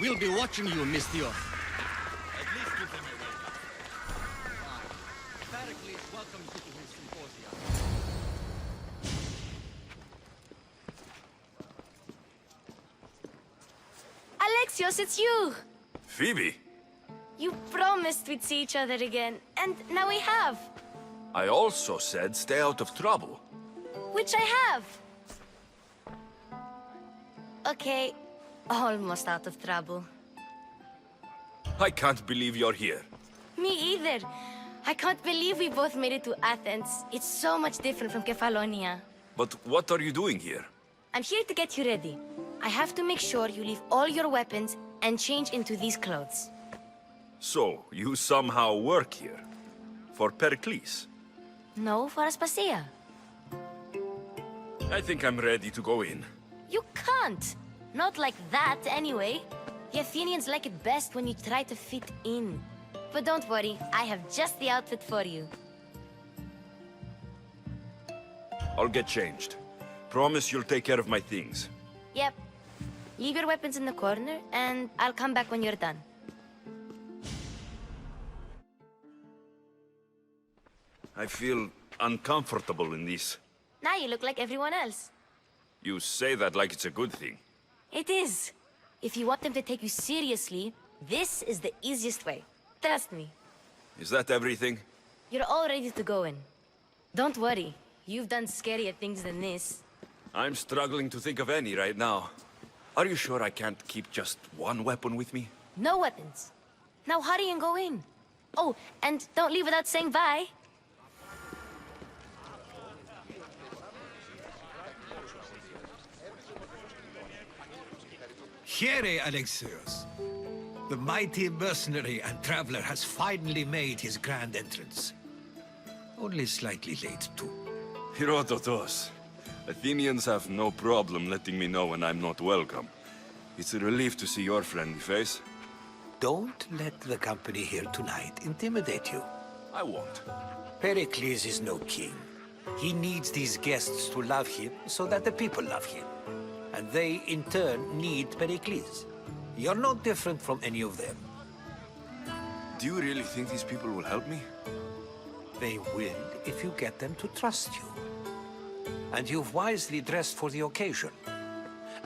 We'll be watching you, Monsieur. At least give them a welcome. Perikles welcomes you to his Symposium. Alexios, it's you! Phoebe, You promised we'd see each other again, and now we have. I also said stay out of trouble. Which I have. Okay, almost out of trouble. I can't believe you're here. Me either. I can't believe we both made it to Athens. It's so much different from Kefalonia. But what are you doing here? I'm here to get you ready. I have to make sure you leave all your weapons and change into these clothes. So, you somehow work here? For Perikles? No, for Aspasia. I think I'm ready to go in. You can't. Not like that, anyway. The Athenians like it best when you try to fit in. But don't worry, I have just the outfit for you. I'll get changed. Promise you'll take care of my things. Yep. Leave your weapons in the corner, and I'll come back when you're done. I feel uncomfortable in this. Now you look like everyone else. You say that like it's a good thing. It is. If you want them to take you seriously, this is the easiest way. Trust me. Is that everything? You're all ready to go in. Don't worry. You've done scarier things than this. I'm struggling to think of any right now. Are you sure I can't keep just one weapon with me? No weapons. Now hurry and go in. Oh, and don't leave without saying bye. Here, Alexios. The mighty mercenary and traveler has finally made his grand entrance. Only slightly late, too. Herodotus. Athenians have no problem letting me know when I'm not welcome. It's a relief to see your friendly face. Don't let the company here tonight intimidate you. I won't. Pericles is no king. He needs these guests to love him so that the people love him. And they, in turn, need Pericles. You're not different from any of them. Do you really think these people will help me? They will if you get them to trust you. And you've wisely dressed for the occasion.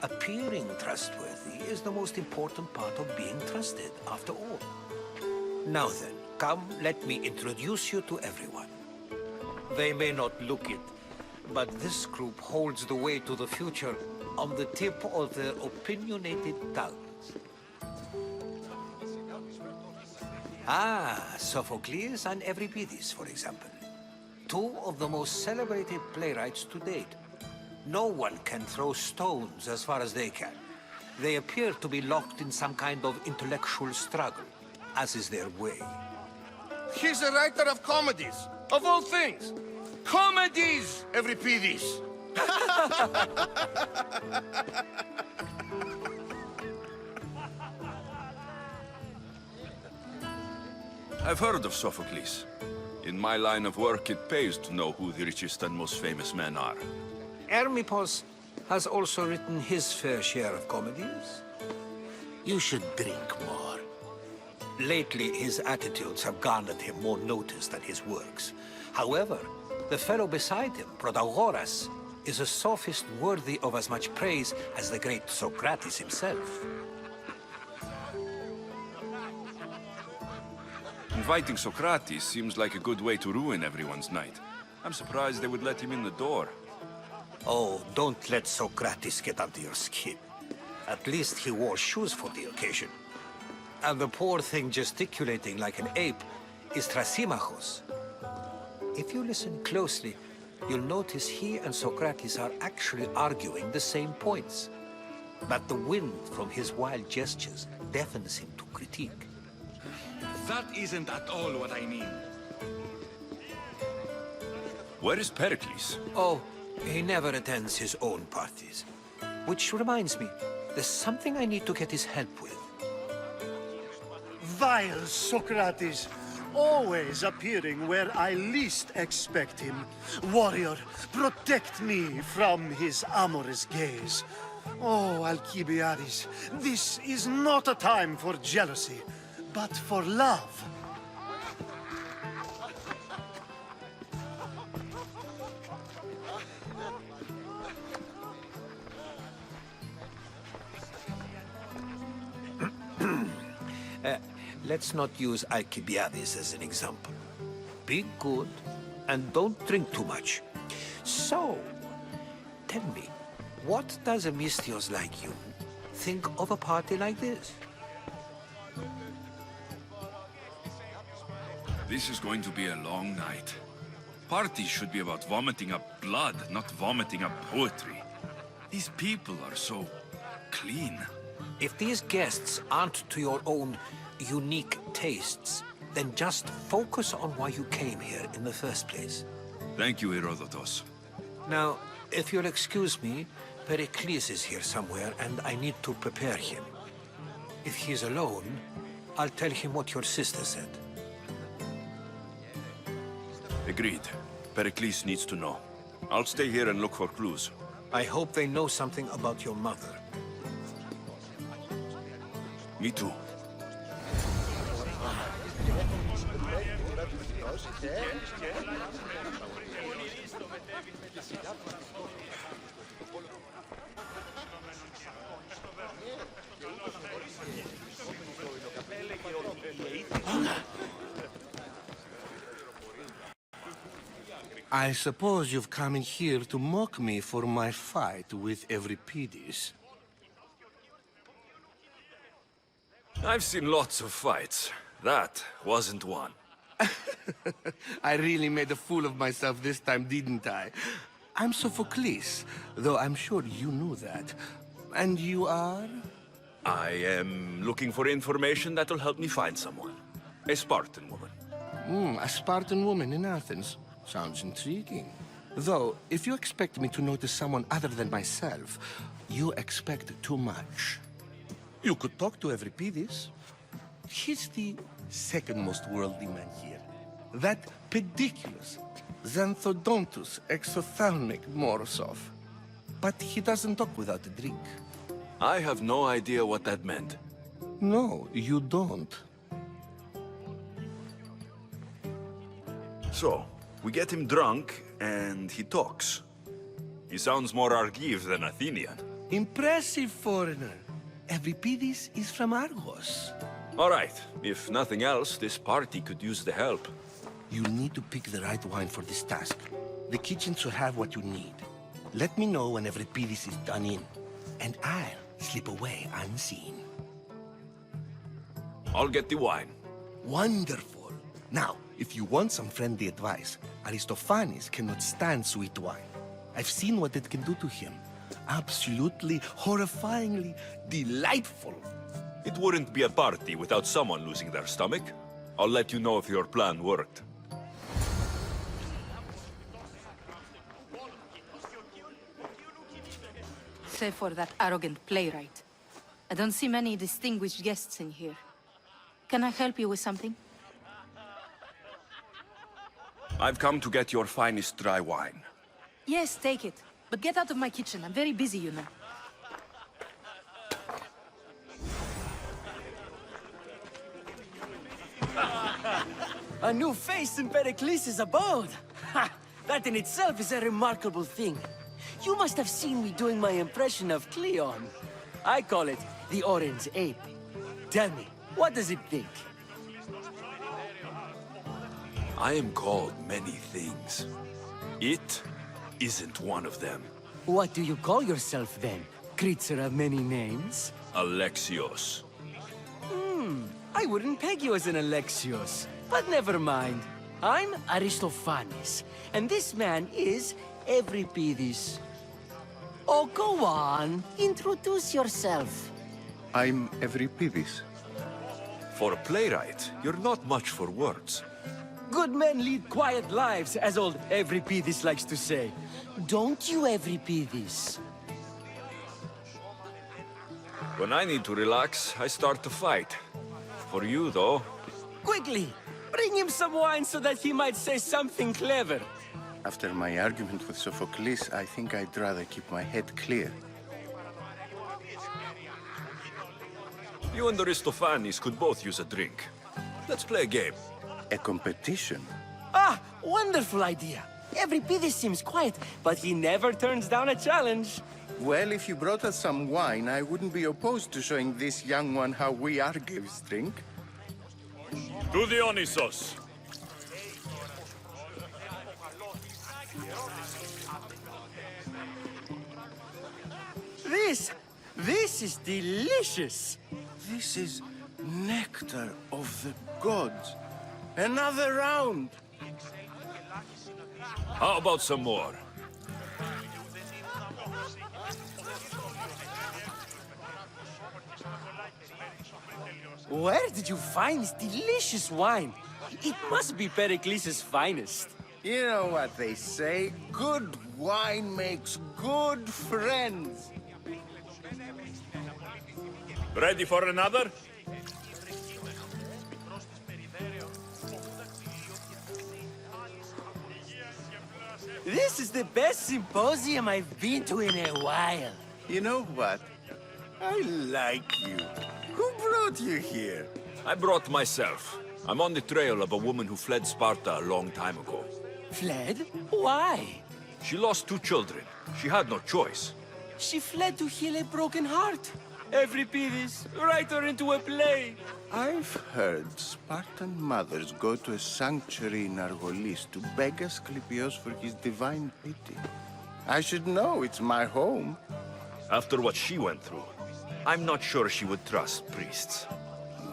Appearing trustworthy is the most important part of being trusted, after all. Now then, come, let me introduce you to everyone. They may not look it, but this group holds the way to the future on the tip of their opinionated tongues. Ah, Sophocles and Euripides, for example. Two of the most celebrated playwrights to date. No one can throw stones as far as they can. They appear to be locked in some kind of intellectual struggle, as is their way. He's a writer of comedies, of all things. Comedies, Euripides. I've heard of Sophocles. In my line of work, it pays to know who the richest and most famous men are. Hermippos has also written his fair share of comedies. You should drink more. Lately, his attitudes have garnered him more notice than his works. However, the fellow beside him, Protagoras, is a sophist worthy of as much praise as the great Socrates himself. Inviting Socrates seems like a good way to ruin everyone's night. I'm surprised they would let him in the door. Oh, don't let Socrates get under your skin. At least he wore shoes for the occasion. And the poor thing gesticulating like an ape is Thrasymachos. If you listen closely, you'll notice he and Socrates are actually arguing the same points. But the wind from his wild gestures deafens him to critique. That isn't at all what I mean. Where is Perikles? Oh, he never attends his own parties. Which reminds me, there's something I need to get his help with. Vile Socrates, always appearing where I least expect him. Warrior, protect me from his amorous gaze. Oh, Alcibiades, this is not a time for jealousy, but for love. Let's not use Alcibiades as an example. Be good and don't drink too much. So, tell me, what does a Misthios like you think of a party like this? This is going to be a long night. Parties should be about vomiting up blood, not vomiting up poetry. These people are so clean. If these guests aren't to your own unique tastes, then just focus on why you came here in the first place. Thank you, Herodotus. Now, if you'll excuse me, Perikles is here somewhere, and I need to prepare him. If he's alone, I'll tell him what your sister said. Agreed. Perikles needs to know. I'll stay here and look for clues. I hope they know something about your mother. Me too. I suppose you've come in here to mock me for my fight with Euripides. I've seen lots of fights. That wasn't one. I really made a fool of myself this time, didn't I? I'm Sophocles, though I'm sure you knew that. And you are? I am looking for information that'll help me find someone. A Spartan woman. A Spartan woman in Athens. Sounds intriguing. Though, if you expect me to notice someone other than myself, you expect too much. You could talk to Euripides. He's the second most worldly man here. That Perikles, Xanthodontus, exophthalmic Morosov. But he doesn't talk without a drink. I have no idea what that meant. No, you don't. So, we get him drunk, and he talks. He sounds more Argive than Athenian. Impressive, foreigner. Euripides is from Argos. All right, if nothing else, this party could use the help. You need to pick the right wine for this task. The kitchen should have what you need. Let me know when Euripides is done in, and I'll slip away unseen. I'll get the wine. Wonderful. Now, if you want some friendly advice, Aristophanes cannot stand sweet wine. I've seen what it can do to him. Absolutely, horrifyingly delightful. It wouldn't be a party without someone losing their stomach. I'll let you know if your plan worked. Save for that arrogant playwright. I don't see many distinguished guests in here. Can I help you with something? I've come to get your finest dry wine. Yes, take it. But get out of my kitchen. I'm very busy, you know. A new face in Perikles' abode! Ha! That in itself is a remarkable thing. You must have seen me doing my impression of Cleon. I call it the Orange Ape. Tell me, what does it think? I am called many things. It isn't one of them. What do you call yourself then? Creature of many names? Alexios. I wouldn't peg you as an Alexios, but never mind. I'm Aristophanes, and this man is Euripides. Oh, go on. Introduce yourself. I'm Euripides. For a playwright, you're not much for words. Good men lead quiet lives, as old Euripides likes to say. Don't you, Euripides? When I need to relax, I start to fight. For you, though, Quickly! Bring him some wine so that he might say something clever. After my argument with Sophocles, I think I'd rather keep my head clear. You and Aristophanes could both use a drink. Let's play a game. A competition? Ah, wonderful idea. Euripides seems quiet, but he never turns down a challenge. Well, if you brought us some wine, I wouldn't be opposed to showing this young one how we Argives drink. To Dionysos. This is delicious. This is nectar of the gods. Another round. How about some more? Where did you find this delicious wine? It must be Perikles' finest. You know what they say, good wine makes good friends. Ready for another? This is the best symposium I've been to in a while. You know what? I like you. Who brought you here? I brought myself. I'm on the trail of a woman who fled Sparta a long time ago. Fled? Why? She lost 2 children. She had no choice. She fled to heal a broken heart. Euripides, write her into a play. I've heard Spartan mothers go to a sanctuary in Argolis to beg Asclepios for his divine pity. I should know, it's my home. After what she went through, I'm not sure she would trust priests.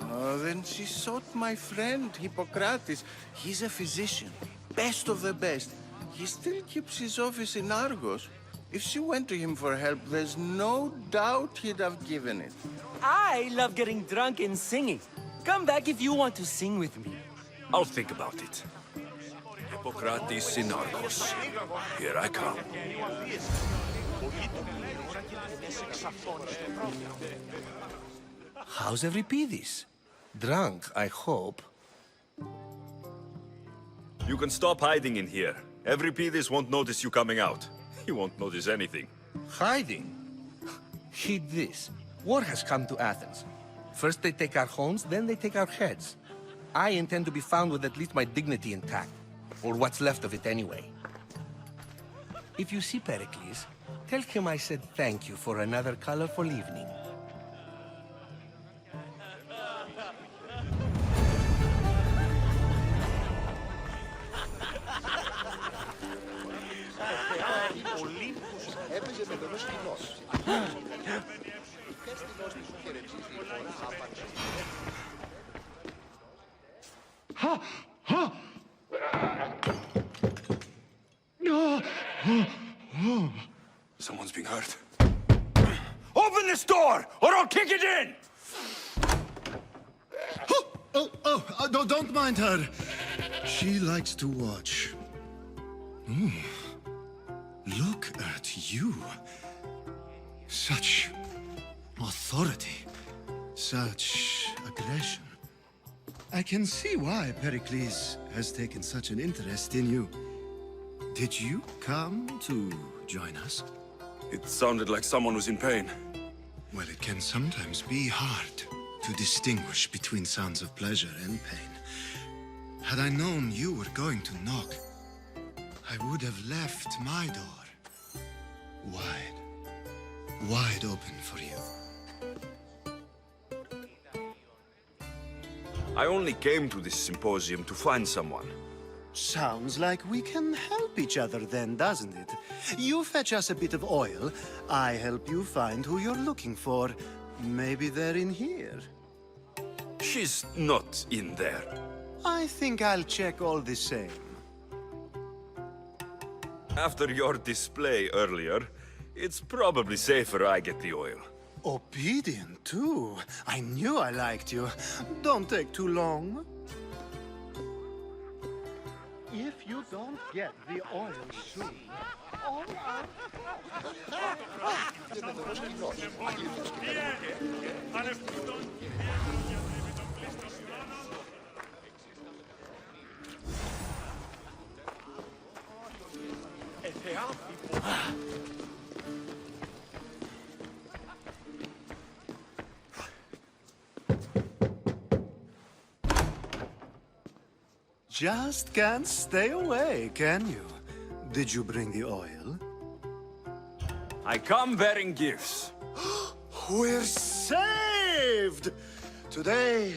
Oh, then she sought my friend, Hippocrates. He's a physician, best of the best. He still keeps his office in Argos. If she went to him for help, there's no doubt he'd have given it. I love getting drunk and singing. Come back if you want to sing with me. I'll think about it. Hippocrates in Argos. Here I come. How's Euripides? Drunk, I hope. You can stop hiding in here. Euripides won't notice you coming out. He won't notice anything. Hiding? Heed this. War has come to Athens. First they take our homes, then they take our heads. I intend to be found with at least my dignity intact. Or what's left of it anyway. If you see Perikles, tell him I said thank you for another colorful evening. Someone's being hurt. Open this door, or I'll kick it in! Don't mind her. She likes to watch. Look at you. Such authority. Such aggression. I can see why Pericles has taken such an interest in you. Did you come to join us? It sounded like someone was in pain. Well, it can sometimes be hard to distinguish between sounds of pleasure and pain. Had I known you were going to knock, I would have left my door wide open for you. I only came to this symposium to find someone. Sounds like we can help each other then, doesn't it? You fetch us a bit of oil, I help you find who you're looking for. Maybe they're in here. She's not in there. I think I'll check all the same. After your display earlier, it's probably safer I get the oil. Obedient, too. I knew I liked you. Don't take too long. If you don't get the oil soon, all our... just can't stay away, can you? Did you bring the oil? I come bearing gifts. We're saved! Today,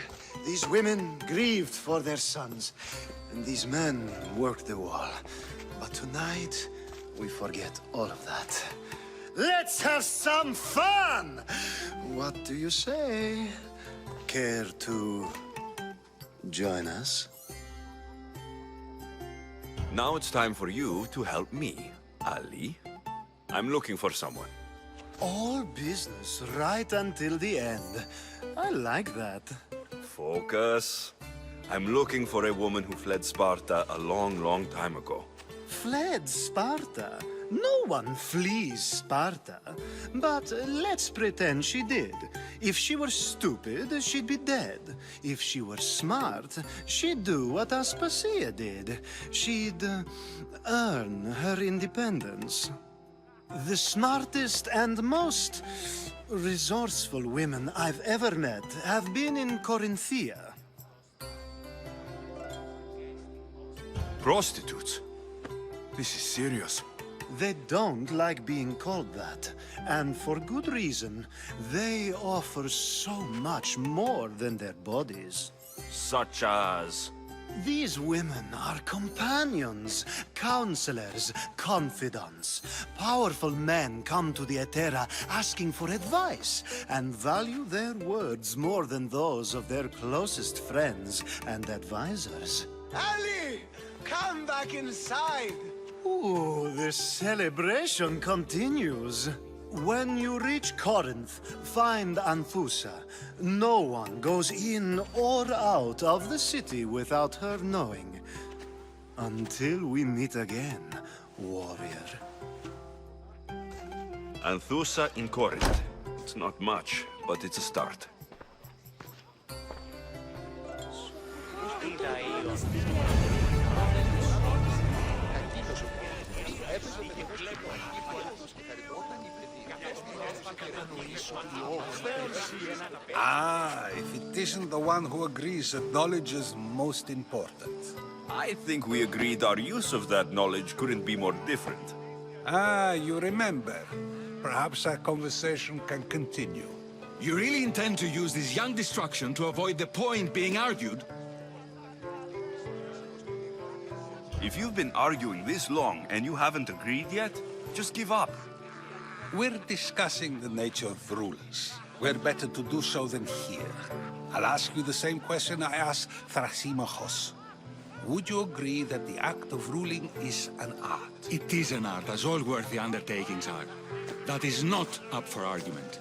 these women grieved for their sons, and these men worked the wall. But tonight, we forget all of that. Let's have some fun! What do you say? Care to join us? Now it's time for you to help me, Ali. I'm looking for someone. All business right until the end. I like that. Focus. I'm looking for a woman who fled Sparta a long, long time ago. Fled Sparta? No one flees Sparta. But let's pretend she did. If she were stupid, she'd be dead. If she were smart, she'd do what Aspasia did. She'd earn her independence. The smartest and most resourceful women I've ever met have been in Corinthia. Prostitutes? This is serious. They don't like being called that, and for good reason. They offer so much more than their bodies. Such as... These women are companions, counselors, confidants. Powerful men come to the Etera asking for advice, and value their words more than those of their closest friends and advisors. Ali! Come back inside! Ooh, the celebration continues. When you reach Corinth, find Anthusa. No one goes in or out of the city without her knowing. Until we meet again, warrior. Anthusa in Corinth. It's not much, but it's a start. Ah, if it isn't the one who agrees that knowledge is most important. I think we agreed our use of that knowledge couldn't be more different. Ah, you remember. Perhaps our conversation can continue. You really intend to use this young destruction to avoid the point being argued? If you've been arguing this long and you haven't agreed yet, just give up. We're discussing the nature of rulers. Where better to do so than here? I'll ask you the same question I asked Thrasymachos. Would you agree that the act of ruling is an art? It is an art, as all worthy undertakings are. That is not up for argument.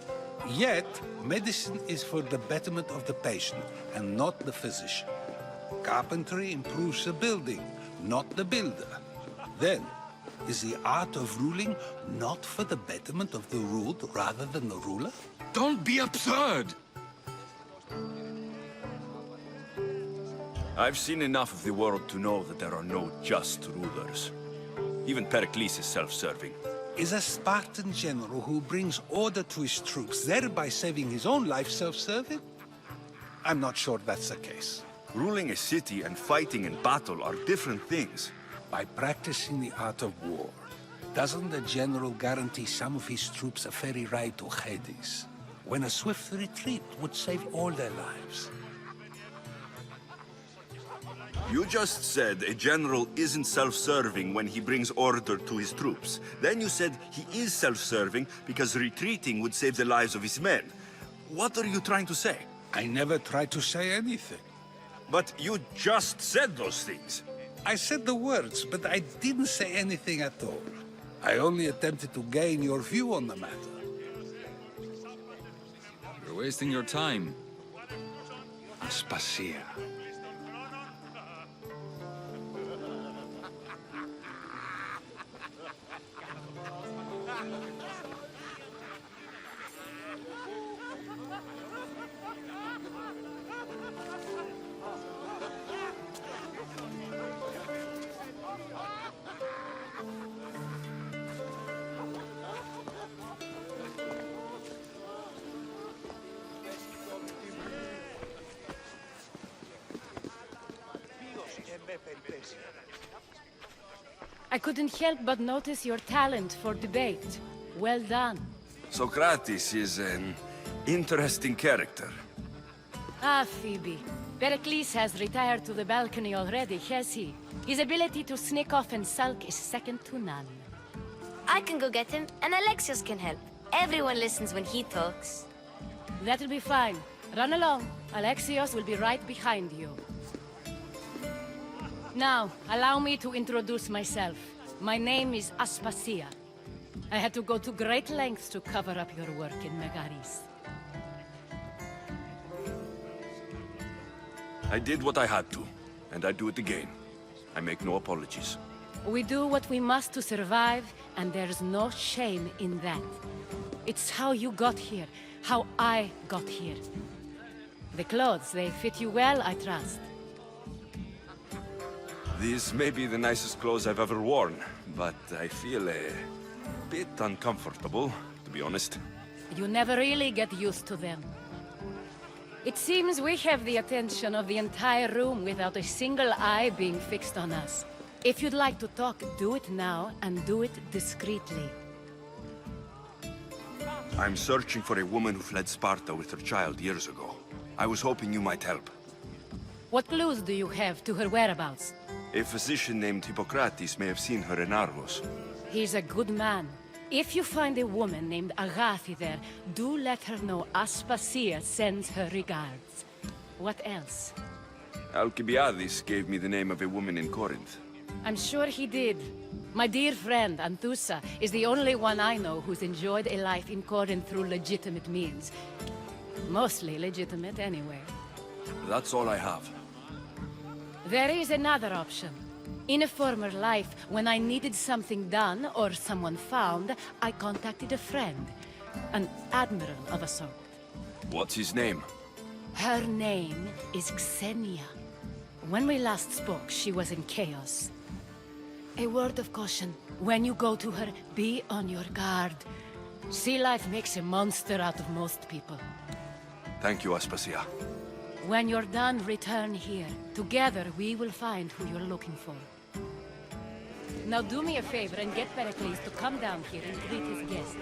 Yet, medicine is for the betterment of the patient and not the physician. Carpentry improves the building, not the builder. Then, is the art of ruling not for the betterment of the ruled rather than the ruler? Don't be absurd! I've seen enough of the world to know that there are no just rulers. Even Perikles is self-serving. Is a Spartan general who brings order to his troops, thereby saving his own life, self-serving? I'm not sure that's the case. Ruling a city and fighting in battle are different things. By practicing the art of war, doesn't the general guarantee some of his troops a ferry ride to Hades, when a swift retreat would save all their lives? You just said a general isn't self-serving when he brings order to his troops. Then you said he is self-serving because retreating would save the lives of his men. What are you trying to say? I never tried to say anything. But you just said those things. I said the words, but I didn't say anything at all. I only attempted to gain your view on the matter. You're wasting your time. Aspasia. I couldn't help but notice your talent for debate. Well done. Socrates is an interesting character. Ah, Phoebe. Perikles has retired to the balcony already, has he? His ability to sneak off and sulk is second to none. I can go get him, and Alexios can help. Everyone listens when he talks. That'll be fine. Run along. Alexios will be right behind you. Now, allow me to introduce myself. My name is Aspasia. I had to go to great lengths to cover up your work in Megaris. I did what I had to, and I do it again. I make no apologies. We do what we must to survive, and there's no shame in that. It's how you got here, how I got here. The clothes, they fit you well, I trust. These may be the nicest clothes I've ever worn, but I feel a bit uncomfortable, to be honest. You never really get used to them. It seems we have the attention of the entire room without a single eye being fixed on us. If you'd like to talk, do it now, and do it discreetly. I'm searching for a woman who fled Sparta with her child years ago. I was hoping you might help. What clues do you have to her whereabouts? A physician named Hippocrates may have seen her in Argos. He's a good man. If you find a woman named Agathi there, do let her know Aspasia sends her regards. What else? Alcibiades gave me the name of a woman in Corinth. I'm sure he did. My dear friend, Anthusa, is the only one I know who's enjoyed a life in Corinth through legitimate means. Mostly legitimate, anyway. That's all I have. There is another option. In a former life, when I needed something done or someone found, I contacted a friend. An admiral of a sort. What's his name? Her name is Xenia. When we last spoke, she was in chaos. A word of caution. When you go to her, be on your guard. Sea life makes a monster out of most people. Thank you, Aspasia. When you're done, return here. Together, we will find who you're looking for. Now do me a favor and get Perikles to come down here and greet his guests.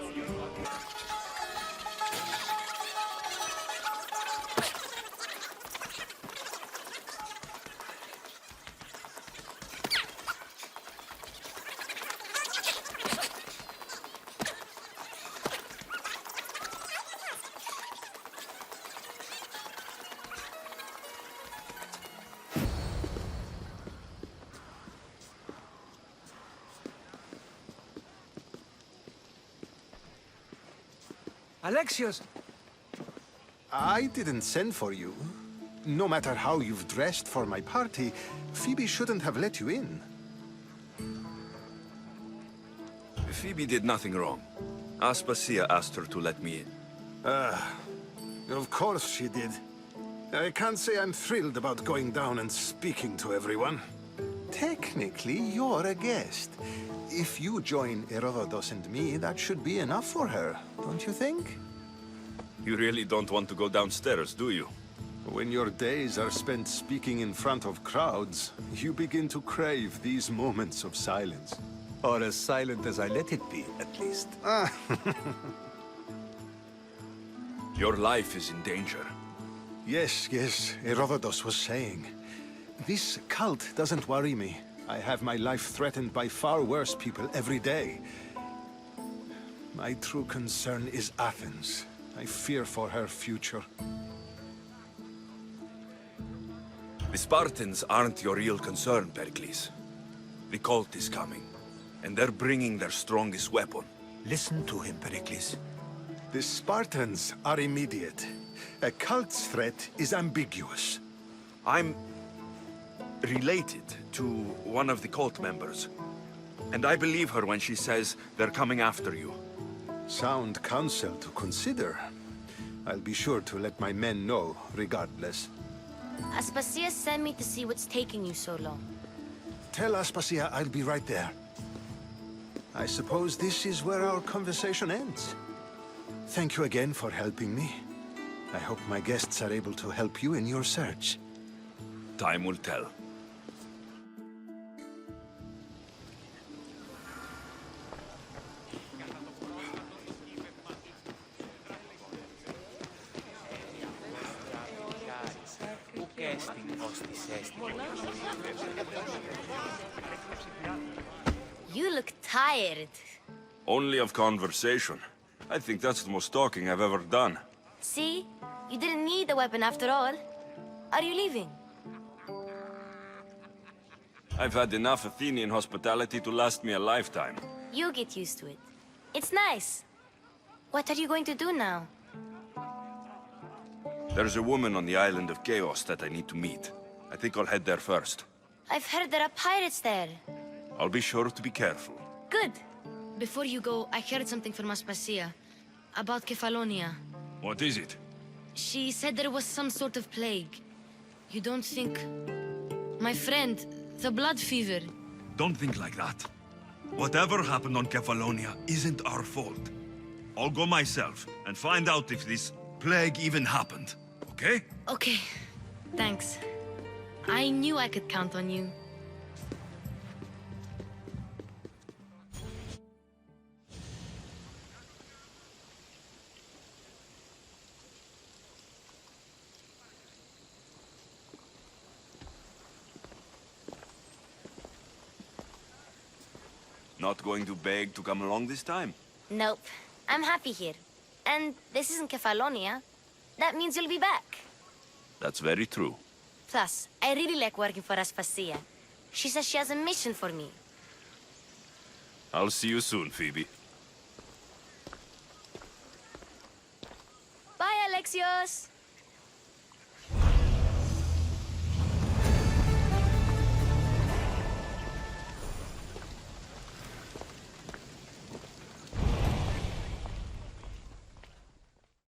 Alexios! I didn't send for you. No matter how you've dressed for my party, Phoebe shouldn't have let you in. Phoebe did nothing wrong. Aspasia asked her to let me in. Of course she did. I can't say I'm thrilled about going down and speaking to everyone. Technically, you're a guest. If you join Herodotus and me, that should be enough for her, don't you think? You really don't want to go downstairs, do you? When your days are spent speaking in front of crowds, you begin to crave these moments of silence. Or as silent as I let it be, at least. Your life is in danger. Yes, Herodotus was saying. This cult doesn't worry me. I have my life threatened by far worse people every day. My true concern is Athens. I fear for her future. The Spartans aren't your real concern, Perikles. The cult is coming, and they're bringing their strongest weapon. Listen to him, Perikles. The Spartans are immediate. A cult's threat is ambiguous. I'm related to one of the cult members, and I believe her when she says they're coming after you. Sound counsel to consider. I'll be sure to let my men know, regardless. Aspasia sent me to see what's taking you so long. Tell Aspasia I'll be right there. I suppose this is where our conversation ends. Thank you again for helping me. I hope my guests are able to help you in your search. Time will tell. You look tired. Only of conversation. I think that's the most talking I've ever done. See? You didn't need the weapon after all. Are you leaving? I've had enough Athenian hospitality to last me a lifetime. You get used to it. It's nice. What are you going to do now? There's a woman on the island of Chaos that I need to meet. I think I'll head there first. I've heard there are pirates there. I'll be sure to be careful. Good. Before you go, I heard something from Aspasia. About Kefalonia. What is it? She said there was some sort of plague. You don't think... My friend, the blood fever. Don't think like that. Whatever happened on Kefalonia isn't our fault. I'll go myself and find out if this plague even happened, okay? Okay. Thanks. I knew I could count on you. Not going to beg to come along this time? Nope. I'm happy here. And this isn't Kefalonia. That means you'll be back. That's very true. Plus, I really like working for Aspasia. She says she has a mission for me. I'll see you soon, Phoebe. Bye, Alexios!